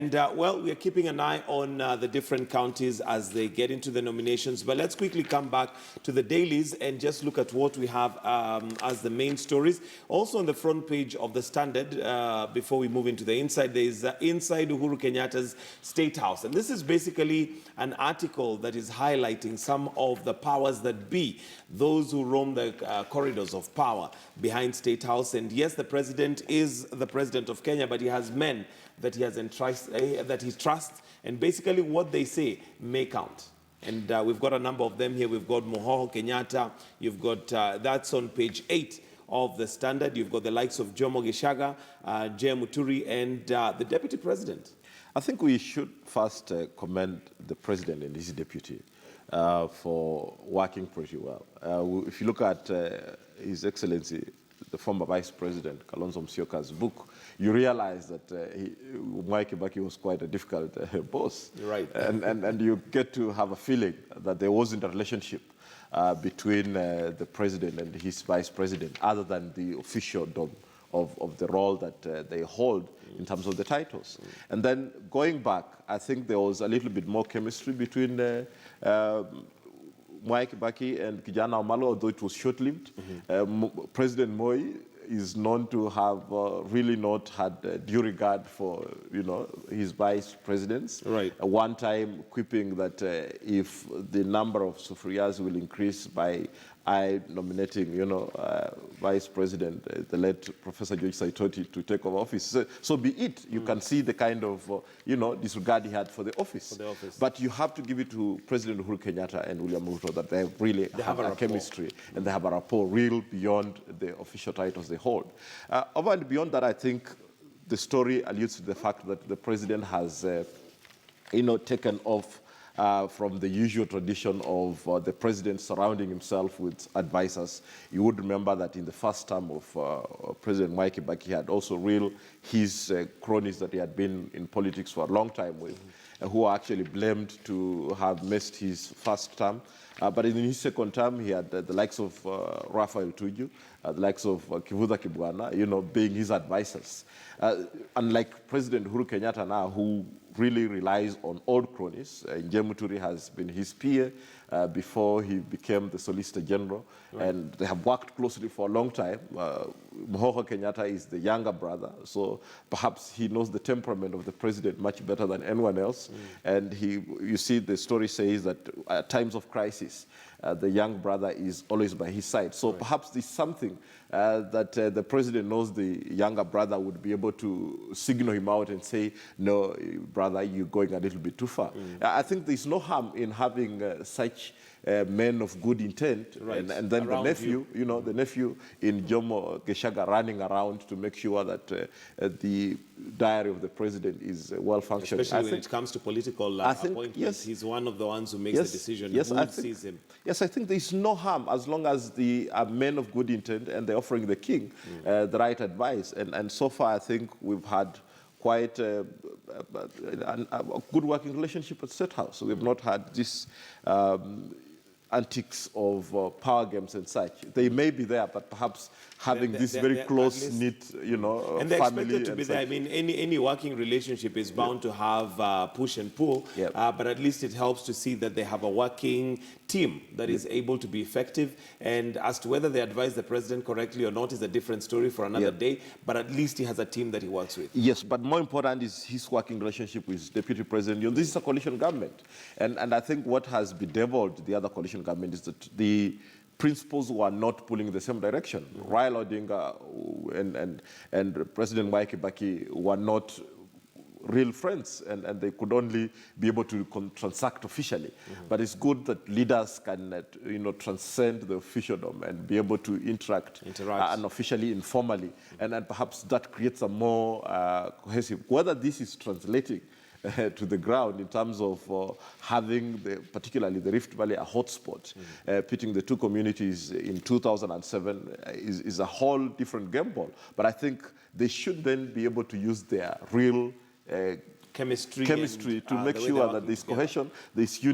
And well, we are keeping an eye on the different counties as they get into the nominations. But let's quickly come back to the dailies and just look at what we have as the main stories. Also on the front page of the Standard, before we move into the inside, there is Inside Uhuru Kenyatta's State House. And this is basically an article that is highlighting some of the powers that be, those who roam the corridors of power behind State House. And yes, the president is the president of Kenya, but he has men that he has that he trusts, and basically what they say may count. And we've got a number of them here. We've got Mohoho Kenyatta. You've got, that's on page 8 of the Standard. You've got the likes of Jomo Gishaga, J. Muturi, and the deputy president. I think we should first commend the president and his deputy for working pretty well. If you look at His Excellency, the former Vice President, Kalonzo Musyoka's book, you realize that Mwai Kibaki was quite a difficult boss. Right. And you get to have a feeling that there wasn't a relationship between the president and his vice president, other than the officialdom of the role that they hold in terms of the titles. And then going back, I think there was a little bit more chemistry between Mwai Kibaki and Kijana Omalo, although it was short-lived. President Moi is known to have really not had due regard for, his vice presidents. Right. One time quipping that if the number of sufriyas will increase by nominating, Vice President, the late Professor George Saitoti, to take over office. So be it. You can see the kind of, disregard he had for the office. But you have to give it to President Uhuru Kenyatta and William Ruto that they really have a chemistry and they have a rapport real beyond the official titles they hold. Over and beyond that, I think the story alludes to the fact that the president has, taken off from the usual tradition of the president surrounding himself with advisors. You would remember that in the first term of President Mwai Kibaki, he had also his cronies that he had been in politics for a long time with, who are actually blamed to have missed his first term. But in his second term, he had the likes of Raphael Tuju, the likes of Kivutha Kibwana, being his advisors. Unlike President Uhuru Kenyatta now, who really relies on old cronies. J. Muturi has been his peer before he became the Solicitor General, and they have worked closely for a long time. Mohoho Kenyatta is the younger brother, so perhaps he knows the temperament of the president much better than anyone else. And you see, the story says that at times of crisis, the young brother is always by his side. So perhaps there's something that the president knows the younger brother would be able to signal him out and say, no, brother, you're going a little bit too far. I think there's no harm in having such men of good intent, and then around the nephew, the nephew in Jomo Gishaga running around to make sure that the diary of the president is well functioning. Especially when it comes to political appointments, yes, he's one of the ones who makes the decision. Yes, I think there's no harm as long as the men of good intent and they're offering the king the right advice. And so far, I think we've had quite a good working relationship at State House. So we've not had this antics of power games and such. They may be there, but perhaps having this very close-knit, and they're family expected to be there. I mean, any working relationship is bound to have push and pull, but at least it helps to see that they have a working team that is able to be effective. And as to whether they advise the president correctly or not is a different story for another day, but at least he has a team that he works with. Yes, but more important is his working relationship with his deputy president. This is a coalition government. And I think what has bedeviled the other coalition government is that the principals were not pulling in the same direction. Raila Odinga and President Mwai Kibaki were not real friends, and they could only be able to transact officially. But it's good that leaders can, transcend the officialdom and be able to interact. Unofficially, informally, and perhaps that creates a more cohesive. Whether this is translating to the ground in terms of having, particularly the Rift Valley, a hotspot, pitting the two communities in 2007 is a whole different game ball. But I think they should then be able to use their real chemistry to make sure that there's cohesion, there's unity.